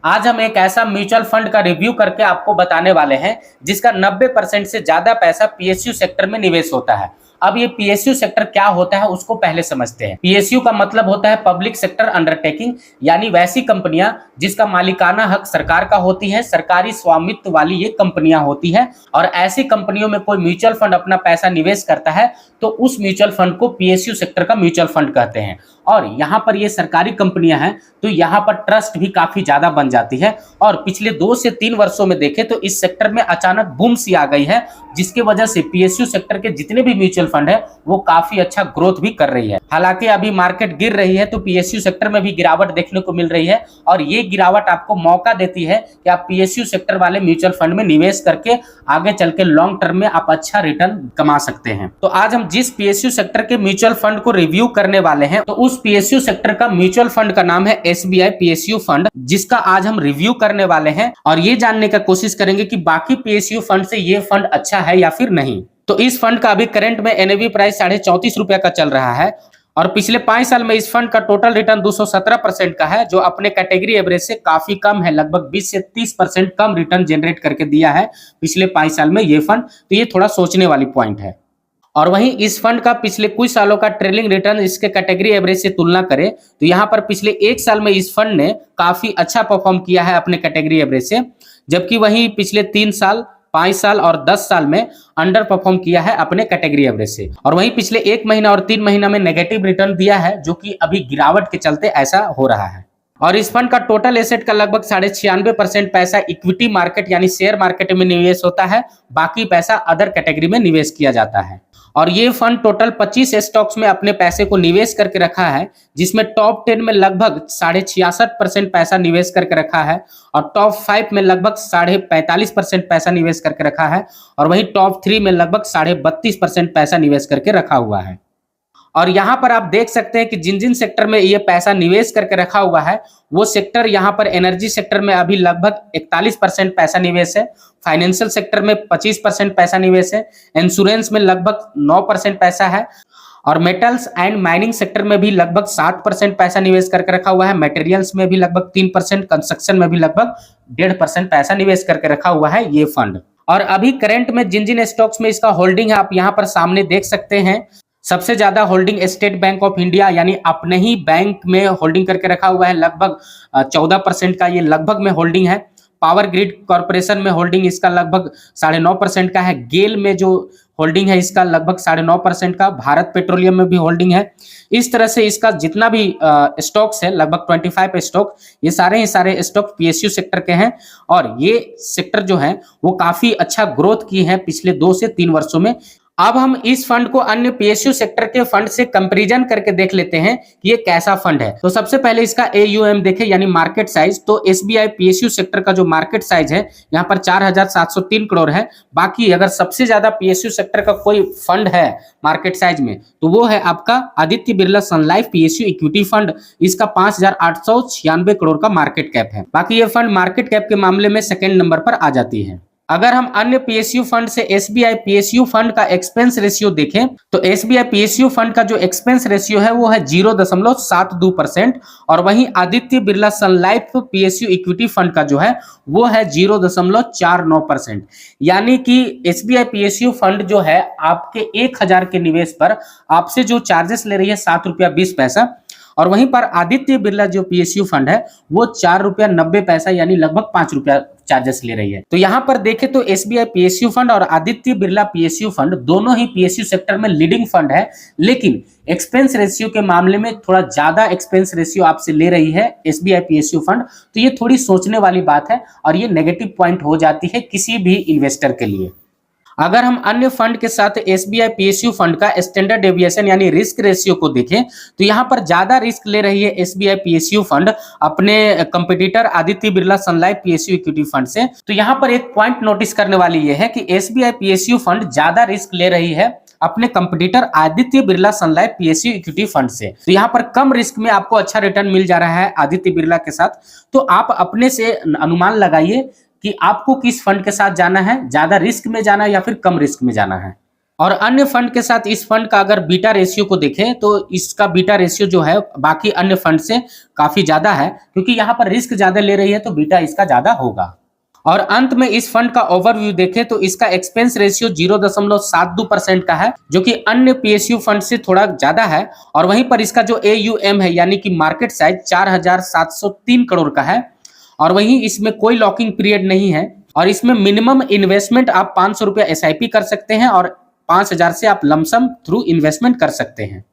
आज हम एक ऐसा म्यूचुअल फंड का रिव्यू करके आपको बताने वाले हैं जिसका 90% से ज्यादा पैसा पीएसयू सेक्टर में निवेश होता है। अब ये पीएसयू सेक्टर क्या होता है उसको पहले समझते हैं। पीएसयू का मतलब होता है पब्लिक सेक्टर अंडरटेकिंग, यानी वैसी कंपनियां जिसका मालिकाना हक सरकार का होती है, सरकारी स्वामित्व वाली ये कंपनियां होती है। और ऐसी कंपनियों में कोई म्यूचुअल फंड अपना पैसा निवेश करता है तो उस म्यूचुअल फंड को पीएसयू सेक्टर का म्यूचुअल फंड कहते हैं। और यहाँ पर ये सरकारी कंपनियां हैं तो यहाँ पर ट्रस्ट भी काफी ज्यादा बन जाती है। और पिछले 2 से 3 वर्षों में देखें तो इस सेक्टर में अचानक बूम सी आ गई है, जिसकी वजह से पीएसयू सेक्टर के जितने भी म्यूचुअल फंड है वो काफी अच्छा ग्रोथ भी कर रही है। हालांकि अभी मार्केट गिर रही है तो पीएसयू सेक्टर में भी गिरावट देखने को मिल रही है, और ये गिरावट आपको मौका देती है कि आप पीएसयू सेक्टर वाले म्यूचुअल फंड में निवेश करके आगे चल के लॉन्ग टर्म में आप अच्छा रिटर्न कमा सकते हैं। तो आज हम जिस पीएसयू सेक्टर के म्यूचुअल फंड को रिव्यू करने वाले हैं तो उस पीएसयू सेक्टर का म्यूचुअल फंड का नाम है एसबीआई पीएसयू फंड, जिसका आज हम रिव्यू करने वाले हैं और ये जानने का कोशिश करेंगे कि बाकी पीएसयू फंड से ये फंड अच्छा है या फिर नहीं। तो इस फंड का अभी करंट में एनएवी प्राइस 34.5 रुपया का चल रहा है और पिछले 5 साल में इस फंड का टोटल रिटर्न 217% का है, जो अपने कैटेगरी एवरेज से काफी कम है। लगभग 20 से 30% कम रिटर्न जनरेट करके दिया है पिछले 5 साल में ये फंड। तो ये थोड़ा सोचने वाली पॉइंट है। और वहीं इस फंड का पिछले कुछ सालों का ट्रेलिंग रिटर्न इसके कैटेगरी एवरेज से तुलना करें तो यहाँ पर पिछले 1 साल में इस फंड ने काफी अच्छा परफॉर्म किया है अपने कैटेगरी एवरेज से, जबकि वहीं पिछले 3 साल, 5 साल और 10 साल में अंडर परफॉर्म किया है अपने कैटेगरी एवरेज से। और वहीं पिछले 1 महीना और 3 महीना में नेगेटिव रिटर्न दिया है, जो कि अभी गिरावट के चलते ऐसा हो रहा है। और इस फंड का टोटल एसेट का लगभग 96.5% पैसा इक्विटी मार्केट यानी शेयर मार्केट में निवेश होता है, बाकी पैसा अदर कैटेगरी में निवेश किया जाता है। और ये फंड टोटल 25 स्टॉक्स में अपने पैसे को निवेश करके रखा है, जिसमें टॉप 10 में लगभग 66.5% पैसा निवेश करके रखा है और टॉप 5 में लगभग 45.5% पैसा निवेश करके रखा है और वहीं टॉप 3 में लगभग 32.5% पैसा निवेश करके रखा हुआ है। और यहाँ पर आप देख सकते हैं कि जिन जिन सेक्टर में ये पैसा निवेश करके रखा हुआ है वो सेक्टर, यहाँ पर एनर्जी सेक्टर में अभी लगभग 41% पैसा निवेश है, फाइनेंशियल सेक्टर में 25% पैसा निवेश है, इंश्योरेंस में लगभग 9% पैसा है और मेटल्स एंड माइनिंग सेक्टर में भी लगभग 7% पैसा निवेश करके रखा हुआ है, मटेरियल्स में भी लगभग 3%, कंस्ट्रक्शन में भी लगभग 1.5% पैसा निवेश करके रखा हुआ है ये फंड। और अभी करंट में जिन जिन स्टॉक्स में इसका होल्डिंग है आप यहाँ पर सामने देख सकते हैं। सबसे ज्यादा holding state bank of India यानी अपने ही बैंक में होल्डिंग करके रखा हुआ है, लगभग 14% का ये लगभग में होल्डिंग है। पावर ग्रिड कॉर्पोरेशन में होल्डिंग इसका लगभग 9.5% का है। गेल में जो होल्डिंग है इसका लगभग 9.5% का। भारत पेट्रोलियम में भी होल्डिंग है। इस तरह से इसका जितना भी स्टॉक्स है लगभग 25 स्टॉक, ये सारे स्टॉक पीएसयू सेक्टर के हैं और ये सेक्टर जो है वो काफी अच्छा ग्रोथ की है पिछले 2 से 3 वर्षों में। अब हम इस फंड को अन्य पीएसयू सेक्टर के फंड से कंपैरिजन करके देख लेते हैं कि ये कैसा फंड है। तो सबसे पहले इसका एयूएम देखें यानी मार्केट साइज। तो एसबीआई पीएसयू सेक्टर का जो मार्केट साइज है यहाँ पर 4,703 करोड़ है। बाकी अगर सबसे ज्यादा पीएसयू सेक्टर का कोई फंड है मार्केट साइज में तो वो है आपका आदित्य बिरला सन लाइफ पीएसयू इक्विटी फंड। इसका 5,896 करोड़ का मार्केट कैप है। बाकी ये फंड मार्केट कैप के मामले में सेकेंड नंबर पर आ जाती है। अगर हम अन्य पीएसयू फंड से एसबीआई पीएसयू फंड का एक्सपेंस रेशियो देखें तो एसबीआई पीएसयू फंड का जो एक्सपेंस रेशियो है वो है 0.72% और वहीं आदित्य बिरला सन लाइफ पीएसयू इक्विटी फंड का जो है वो है 0.49%। यानी कि एसबीआई पीएसयू फंड जो है आपके 1,000 के निवेश पर आपसे जो चार्जेस ले रही है 7 रुपया 20 पैसा, और वहीं पर आदित्य बिरला जो पीएसयू फंड है वो 4 रुपया 90 पैसा यानी लगभग 5 रुपया चार्जेस ले रही है। तो यहाँ पर देखें तो एसबीआई पीएसयू फंड और आदित्य बिरला पीएसयू फंड दोनों ही पीएसयू सेक्टर में लीडिंग फंड है, लेकिन एक्सपेंस रेशियो के मामले में थोड़ा ज्यादा एक्सपेंस रेशियो आपसे ले रही है एसबीआई पीएसयू फंड। तो ये थोड़ी सोचने वाली बात है और ये नेगेटिव पॉइंट हो जाती है किसी भी इन्वेस्टर के लिए। अगर हम अन्य फंड के साथ एसबीआई पीएसयू फंड का स्टैंडर्ड डेविएशन यानी रिस्क रेशियो को देखें तो यहाँ पर ज्यादा रिस्क ले रही है एसबीआई पीएसयू फंड अपने कंपटीटर आदित्य बिरला सन लाइफ पीएसयू इक्विटी फंड से। तो यहाँ पर एक पॉइंट नोटिस करने वाली ये है कि एसबीआई पीएसयू फंड ज्यादा रिस्क ले रही है अपने कंपटीटर आदित्य बिरला सन लाइफ पीएसयू इक्विटी फंड से। तो यहाँ पर कम रिस्क में आपको अच्छा रिटर्न मिल जा रहा है आदित्य बिरला के साथ। तो आप अपने से अनुमान लगाइए कि आपको किस फंड के साथ जाना है, ज्यादा रिस्क में जाना है या फिर कम रिस्क में जाना है। और अन्य फंड के साथ इस फंड का अगर बीटा रेशियो को देखें तो इसका बीटा रेशियो जो है बाकी अन्य फंड से काफी ज्यादा है, क्योंकि यहाँ पर रिस्क ज्यादा ले रही है तो बीटा इसका ज्यादा होगा। और अंत में इस फंड का ओवरव्यू देखें तो इसका एक्सपेंस रेशियो 0.72% का है, जो कि अन्य पीएसयू फंड से थोड़ा ज्यादा है। और वहीं पर इसका जो AUM है यानी कि मार्केट साइज 4703 करोड़ का है। और वहीं इसमें कोई लॉकिंग पीरियड नहीं है और इसमें मिनिमम इन्वेस्टमेंट आप 500 रुपया SIP कर सकते हैं और 5000 से आप लमसम थ्रू इन्वेस्टमेंट कर सकते हैं।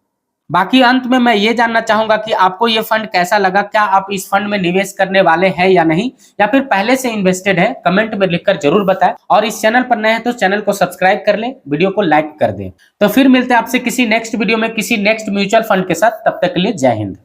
बाकी अंत में मैं ये जानना चाहूंगा कि आपको ये फंड कैसा लगा, क्या आप इस फंड में निवेश करने वाले हैं या नहीं, या फिर पहले से इन्वेस्टेड है, कमेंट में लिखकर जरूर बताएं। और इस चैनल पर नए हैं तो चैनल को सब्सक्राइब कर लें, वीडियो को लाइक कर दें। तो फिर मिलते हैं आपसे किसी नेक्स्ट वीडियो में किसी नेक्स्ट म्यूचुअल फंड के साथ, तब तक के लिए जय हिंद।